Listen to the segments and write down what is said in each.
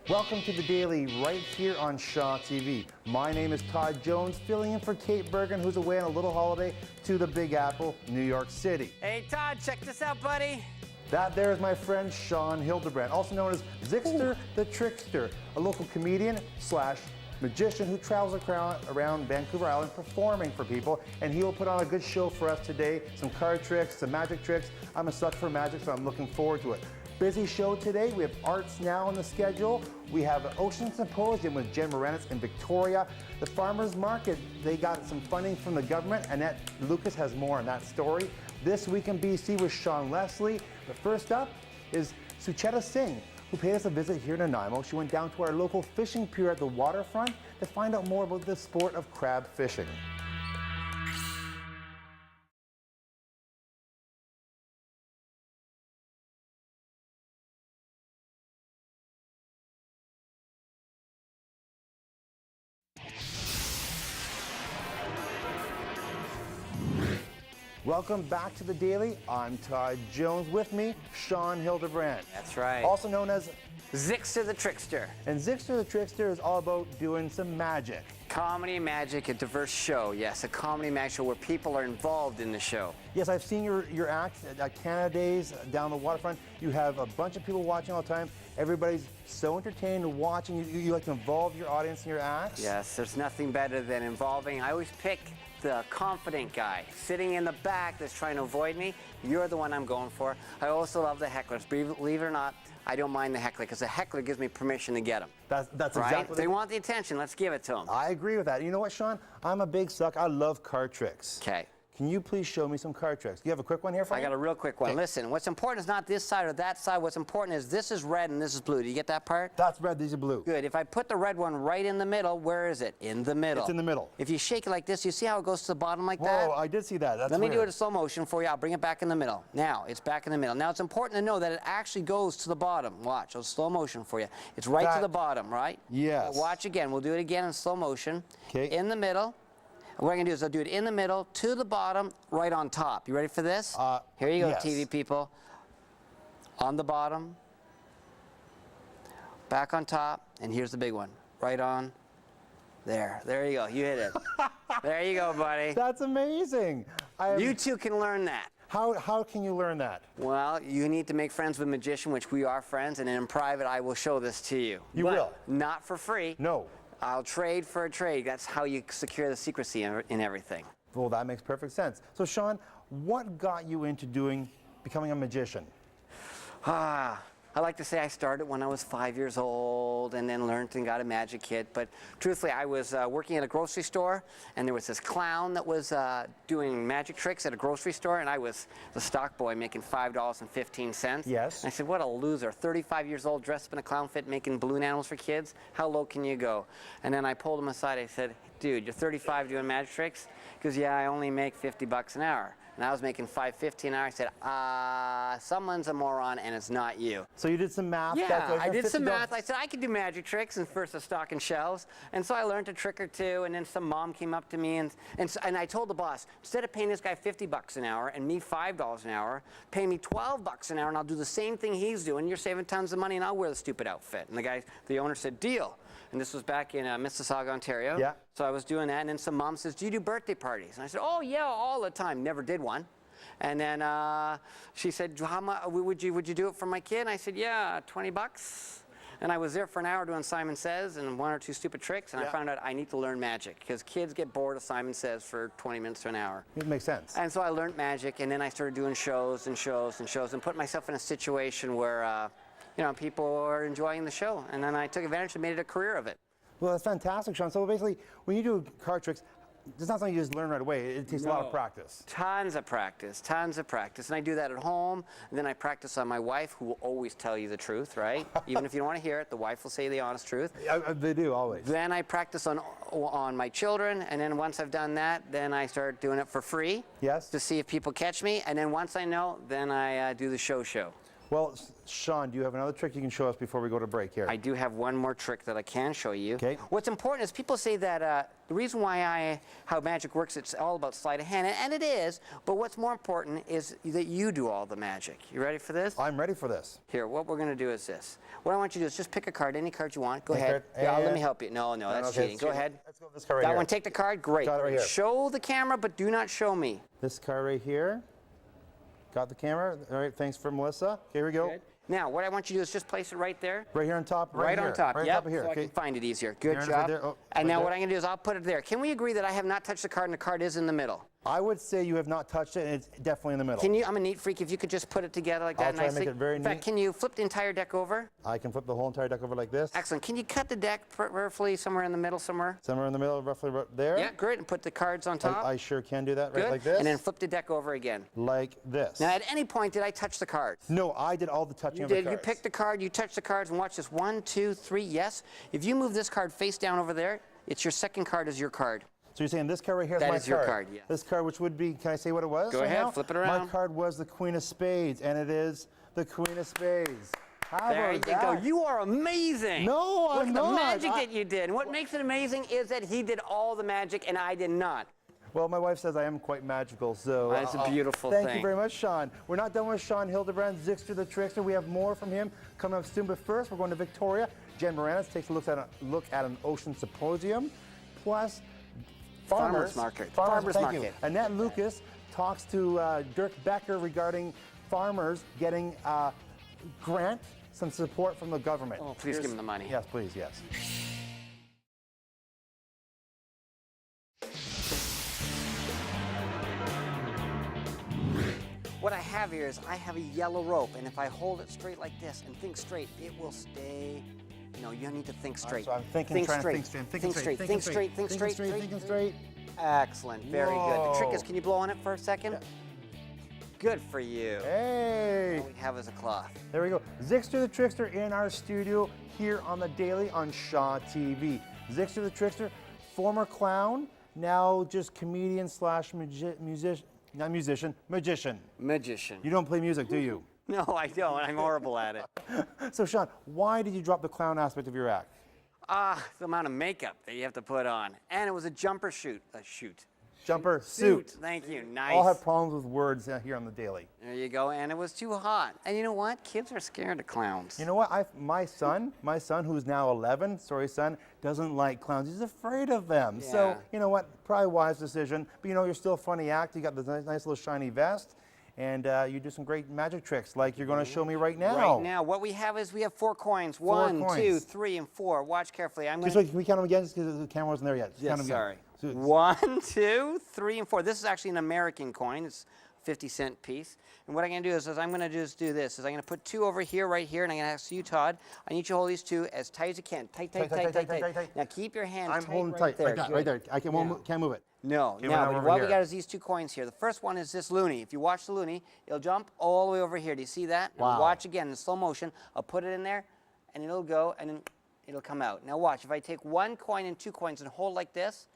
Welcome to The Daily right here on Shaw TV. My name is Todd Jones, filling in for Kate Bergen, who's away on a little holiday to the Big Apple, New York City. Hey Todd, check this out, buddy. That there is my friend Shawn Hildebrandt, also known as Zigster The Trickster, a local comedian slash magician who travels around Vancouver Island performing for people, and he will put on a good show for us today. Some card tricks, some magic tricks. I'm a sucker for magic, so I'm looking forward to it. Busy show today. We have Arts Now on the schedule. We have an Ocean Symposium with Jen Moranis in Victoria. The Farmers Market, they got some funding from the government. Annette Lucas has more on that story. This Week in BC with Sean Leslie. But first up is Sucheta Singh, who paid us a visit here in Nanaimo. She went down to our local fishing pier at the waterfront to find out more about the sport of crab fishing. Welcome back to The Daily. I'm Todd Jones. With me, Shawn Hildebrandt. That's right. Also known as Zigster the Trickster. And Zigster the Trickster is all about doing some magic. Comedy and magic, a diverse show. Yes, a comedy magic show where people are involved in the show. Yes, I've seen your act at Canada Days down the waterfront. You have a bunch of people watching all the time. Everybody's so entertained watching. You like to involve your audience in your acts? Yes, there's nothing better than involving. I always pick the confident guy sitting in the back that's trying to avoid me. You're the one I'm going for. I also love the hecklers. Believe it or not, I don't mind the heckler because the heckler gives me permission to get them. That's right? exactly. They want the attention. Let's give it to them. I agree with that. You know what, Shawn? I'm a big suck. I love card tricks. Okay. Can you please show me some card tricks? Do you have a quick one here for me? I got a real quick one. Okay. Listen, what's important is not this side or that side. What's important is this is red and this is blue. Do you get that part? That's red, these are blue. Good. If I put the red one right in the middle, where is it? In the middle. It's in the middle. If you shake it like this, you see how it goes to the bottom like that? Whoa, I did see that. That's Let me weird. do it in slow motion for you. I'll bring it back in the middle. Now, it's back in the middle. Now, it's important to know that it actually goes to the bottom. Watch, I'll slow motion for you. It's right to the bottom, right? Yes. Watch again. We'll do it again in slow motion. Okay. In the middle. What I'm going to do is I'll do it in the middle, to the bottom, right on top. You ready for this? Here you go, yes. TV people. On the bottom, back on top, and here's the big one. Right on there. There you go. You hit it. There you go, buddy. That's amazing. You too can learn that. How can you learn that? Well, you need to make friends with a magician, which we are friends, and in private, I will show this to you. You But will? Not for free. No. I'll trade for a trade. That's how you secure the secrecy in everything. Well, that makes perfect sense. So, Shawn, what got you into becoming a magician? I like to say I started when I was 5 years old and then learned and got a magic kit. But truthfully, I was working at a grocery store, and there was this clown that was doing magic tricks at a grocery store, and I was the stock boy making $5.15. Yes. And I said, what a loser. 35 years old, dressed up in a clown fit, making balloon animals for kids. How low can you go? And then I pulled him aside. I said, dude, you're 35 doing magic tricks? He goes, yeah, I only make $50 an hour. And I was making $5.50 an hour. I said, someone's a moron, and it's not you. So you did some math? Yeah, I did some math. I said, I could do magic tricks, and first I was stocking shelves. And so I learned a trick or two, and then some mom came up to me, and I told the boss, instead of paying this guy $50 an hour and me $5 an hour, pay me $12 an hour, and I'll do the same thing he's doing. You're saving tons of money, and I'll wear the stupid outfit. And the owner said, deal. And this was back in Mississauga, Ontario. Yeah. So I was doing that, and then some mom says, do you do birthday parties? And I said, oh, yeah, all the time. Never did one. And then she said, how much would you do it for my kid? And I said, yeah, $20. And I was there for an hour doing Simon Says and one or two stupid tricks, and I found out I need to learn magic because kids get bored of Simon Says for 20 minutes to an hour. It makes sense. And so I learned magic, and then I started doing shows and shows and shows and put myself in a situation where people are enjoying the show. And then I took advantage and made it a career of it. Well, that's fantastic, Shawn. So basically, when you do card tricks, it's not something you just learn right away. It takes a lot of practice. Tons of practice, tons of practice. And I do that at home, and then I practice on my wife, who will always tell you the truth, right? Even if you don't want to hear it, the wife will say the honest truth. They do, always. Then I practice on my children, and then once I've done that, then I start doing it for free. Yes. To see if people catch me, and then once I know, then I do the show. Well, Shawn, do you have another trick you can show us before we go to break here? I do have one more trick that I can show you. Okay. What's important is people say that the reason why how magic works, it's all about sleight of hand, and it is, but what's more important is that you do all the magic. You ready for this? I'm ready for this. Here, what we're going to do is this. What I want you to do is just pick a card, any card you want. Go Any ahead. card? Yeah, let And- me help you. No, that's okay, cheating. Go ahead. Let's go with this card right That here. one, take the card. Great. Got it right here. Show the camera, but do not show me. This card right here. Got the camera. All right, thanks for Melissa. Here we go. Good. Now, what I want you to do is just place it right there. Right here on top. Right here. on top. Right Yep, on top of here. so I Okay. can find it easier. Good There it is job. right there. Oh, and right now there. what I'm going to do is I'll put it there. Can we agree that I have not touched the card and the card is in the middle? I would say you have not touched it, and it's definitely in the middle. Can you? I'm a neat freak. If you could just put it together like that I'll try and nicely. make it very In fact, neat. can you flip the entire deck over? I can flip the whole entire deck over like this. Excellent. Can you cut the deck roughly somewhere in the middle somewhere? Somewhere in the middle, roughly right there. Yeah, great. And put the cards on top. I sure can do that Good. right like this. And then flip the deck over again. like this. Now, at any point, did I touch the cards? No, I did all the touching You of the did. cards. You picked the card, you touched the cards, and watch this. 1, 2, 3, yes. If you move this card face down over there, it's your second card is your card. So you're saying this card right here is That my is your card, yes. This card, which would be, can I say what it was? Go right ahead, now? flip it My around. card was the Queen of Spades, and it is the Queen of Spades. How There you about go. that? You are amazing. No, Look I'm at not. the magic that you did. And what makes it amazing is that he did all the magic and I did not. Well, my wife says I am quite magical, so... That's a beautiful Thank thing. you very much, Shawn. We're not done with Shawn Hildebrandt, Zigster The Trickster. We have more from him coming up soon, but first we're going to Victoria. Jen Moranis takes a look at an ocean symposium, plus Farmers market. Farmers Farmers thank you. market. Annette Lucas talks to Dirk Becker regarding farmers getting grant, some support from the government. Oh, please give him the money. Yes, please, yes. What I have here is I have a yellow rope, and if I hold it straight like this and think straight, it will stay. No, you need to think straight. So I'm thinking, think trying straight. to think straight. Think straight. Think straight. Think straight. Thinking straight. Excellent. Very good. The trick is, Whoa. can you blow on it for a second? Yeah. Good for you. Hey! All we have is a cloth. There we go. Zigster the Trickster in our studio here on the Daily on Shaw TV. Zigster the Trickster, former clown, now just comedian slash musician, not musician, magician. Magician. You don't play music, do you? No, I don't. I'm horrible at it. So Shawn, why did you drop the clown aspect of your act? The amount of makeup that you have to put on. And it was a jumper shoot. Jumper suit. Thank you. Nice. All have problems with words here on the Daily. There you go. And it was too hot. And you know what? Kids are scared of clowns. You know what? My son, who's now 11, sorry son, doesn't like clowns. He's afraid of them. Yeah. So you know what? Probably a wise decision. But you know, you're still a funny act. You got the nice little shiny vest, and you do some great magic tricks, like you're going to show me right now. Right now, what we have is we have 4 coins. Four 1, coins. 2, 3, and 4. Watch carefully. I'm going Just wait, can we count them again? Just because the camera wasn't there yet. Just count them sorry. again. So- 1, 2, 3, and 4. This is actually an American coin. It's a 50-cent piece. And what I'm going to do is I'm going to just do this. I'm going to put 2 over here, right here, and I'm going to ask you, Todd, I need you to hold these 2 as tight as you can. Tight. Tight. Now keep your hand I'm tight holding right tight. there. Like that, Good. right there. I Now. can't move it. No, Okay, no, now but over what here. we got is these 2 coins here. The first one is this loonie. If you watch the loonie, it'll jump all the way over here. Do you see that? Now Wow. watch again in slow motion. I'll put it in there, and it'll go, and then it'll come out. Now watch. If I take 1 coin and 2 coins and hold like this,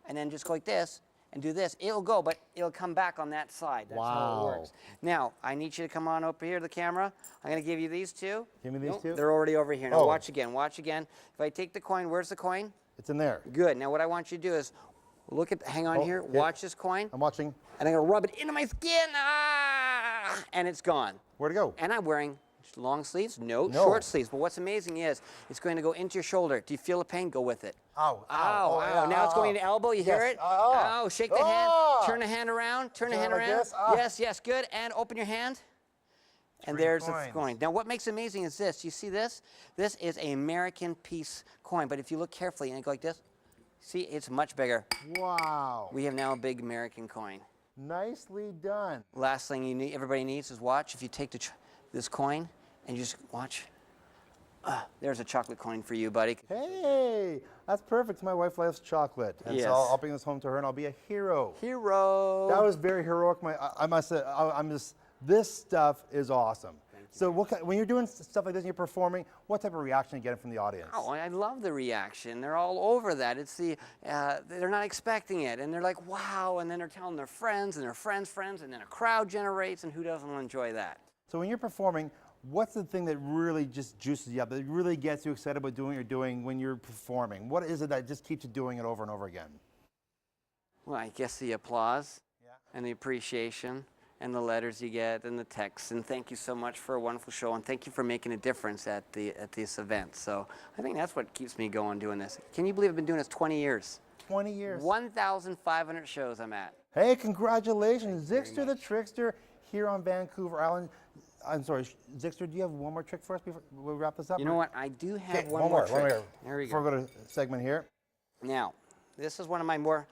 and then just go like this, and do this, it'll go, but it'll come back on that side. That's how Wow. it works. Now, I need you to come on over here to the camera. I'm going to give you these 2. Give me these Nope, 2? They're already over here. Now Oh. watch again. If I take the coin, where's the coin? It's in there. Good. Now what I want you to do is hang on Oh, here, okay. watch this coin. I'm watching. And I'm gonna rub it into my skin, and it's gone. Where'd it go? And I'm wearing long sleeves? No, No. short sleeves. But what's amazing is it's going to go into your shoulder. Do you feel the pain? Go with it. Ow, ow, Ow, oh, ow. ow, Now it's going ow. to elbow. You hear Yes. it? Ah. Ow, shake the hand. Ah. Turn the hand around. Turn the Turn hand it like around. this. Ah. Yes, good. And open your hand. And 3 there's coins. the coin. Now, what makes it amazing is this. You see this? This is an American piece coin. But if you look carefully and go like this, see, it's much bigger. Wow. We have now a big American coin. Nicely done. Last thing everybody needs is watch. If you take this coin and you just watch, there's a chocolate coin for you, buddy. Hey, that's perfect. My wife loves chocolate, and Yes. so I'll bring this home to her, and I'll be a hero. Hero. That was very heroic. I must say, this stuff is awesome. So when you're doing stuff like this and you're performing, what type of reaction are you getting from the audience? Oh, I love the reaction. They're all over that. It's they're not expecting it, and they're like, wow, and then they're telling their friends and their friends' friends, and then a crowd generates, and who doesn't enjoy that? So when you're performing, what's the thing that really just juices you up, that really gets you excited about doing what you're doing when you're performing? What is it that just keeps you doing it over and over again? Well, I guess the applause and the appreciation and the letters you get and the texts. And thank you so much for a wonderful show. And thank you for making a difference at this event. So I think that's what keeps me going doing this. Can you believe I've been doing this 20 years? 20 years. 1,500 shows I'm at. Hey, congratulations. Zigster the Trickster here on Vancouver Island. I'm sorry, Zigster, do you have one more trick for us before we wrap this up? You know what? I do have Okay, one more trick. One more. There we go. Before we go to segment here. Now, this is one of my more,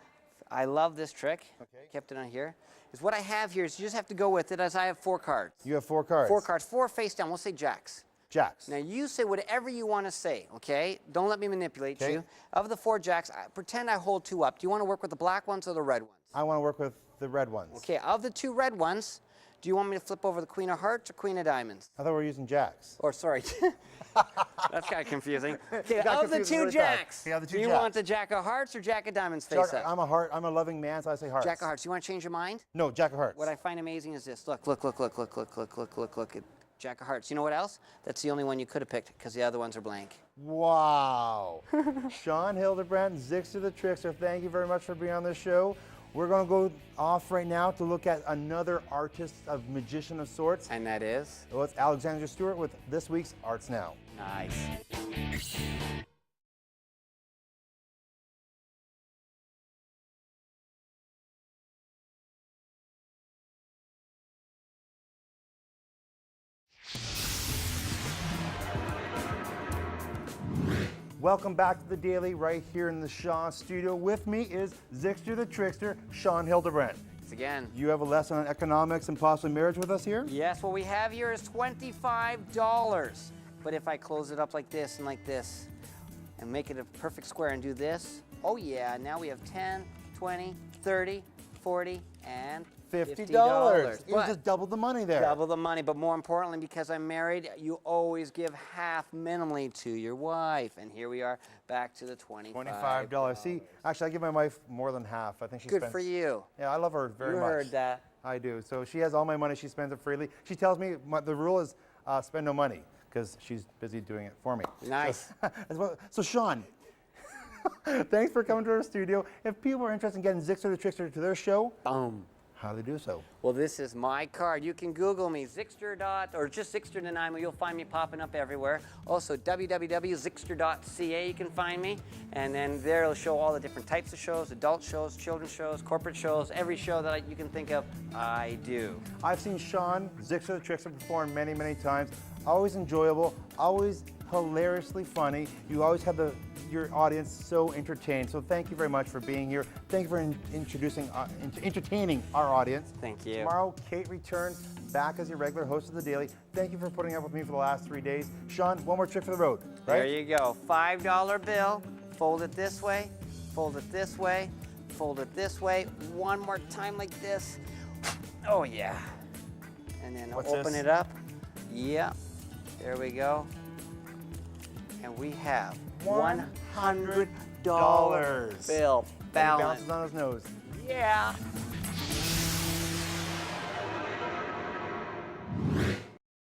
I love this trick. Okay. Kept it on here. Is what I have here is you just have to go with it, as I have 4 cards. You have 4 cards. 4 cards, 4 face down. We'll say jacks. Jacks. Now you say whatever you want to say, okay? Don't let me manipulate Okay. you. Of the 4 jacks, pretend I hold 2 up. Do you want to work with the black ones or the red ones? I want to work with the red ones. Okay, of the 2 red ones, do you want me to flip over the queen of hearts or queen of diamonds? I thought we were using jacks. Or sorry, that's kind of confusing. Okay, Got of the confused 2 really fast. jacks, Yeah, the two do you jacks. want the jack of hearts or jack of diamonds face up? I'm a loving man, so I say hearts. Jack of hearts. You want to change your mind? No, Jack of hearts. What I find amazing is this. Look. At Jack of hearts. You know what else? That's the only one you could have picked because the other ones are blank. Wow. Shawn Hildebrandt, Zigster the Trickster, thank you very much for being on the show. We're going to go off right now to look at another artist, a magician of sorts. And that is? Well, it's Alexandra Stewart with this week's Arts Now. Nice. Welcome back to the Daily right here in the Shaw studio. With me is Zigster the Trickster, Shawn Hildebrandt. Thanks again. You have a lesson on economics and possibly marriage with us here? Yes, what we have here is $25. But if I close it up like this and make it a perfect square and do this, oh yeah, now we have 10, 20, 30, 40, and $50. You But just doubled the money there. double the money, but more importantly, because I'm married, you always give half minimally to your wife. And here we are back to the $25. See, actually, I give my wife more than half. I think she Good spends. for you. Yeah, I love her very You much. heard that. I do. So she has all my money. She spends it freely. She tells me the rule is spend no money because she's busy doing it for me. Nice. So Shawn, thanks for coming to our studio. If people are interested in getting Zigster the Trickster to their show, Boom. how do they do so? Well, this is my card. You can Google me, or just Zigster Nanaimo. You'll find me popping up everywhere. Also, www.zigster.ca, you can find me. And then there it'll show all the different types of shows, adult shows, children's shows, corporate shows, every show that you can think of, I do. I've seen Shawn, Zigster the Trickster, perform many, many times. Always enjoyable, always hilariously funny. You always have your audience so entertained. So thank you very much for being here. Thank you for entertaining our audience. Thank you. Tomorrow, Kate returns back as your regular host of the Daily. Thank you for putting up with me for the last 3 days. Shawn, one more trick for the road, right? There you go. $5 bill. Fold it this way. Fold it this way. Fold it this way. One more time like this. Oh yeah. And then What's open this? it up. Yeah. There we go. And we have $100 bill And he balance. bounces on his nose. Yeah.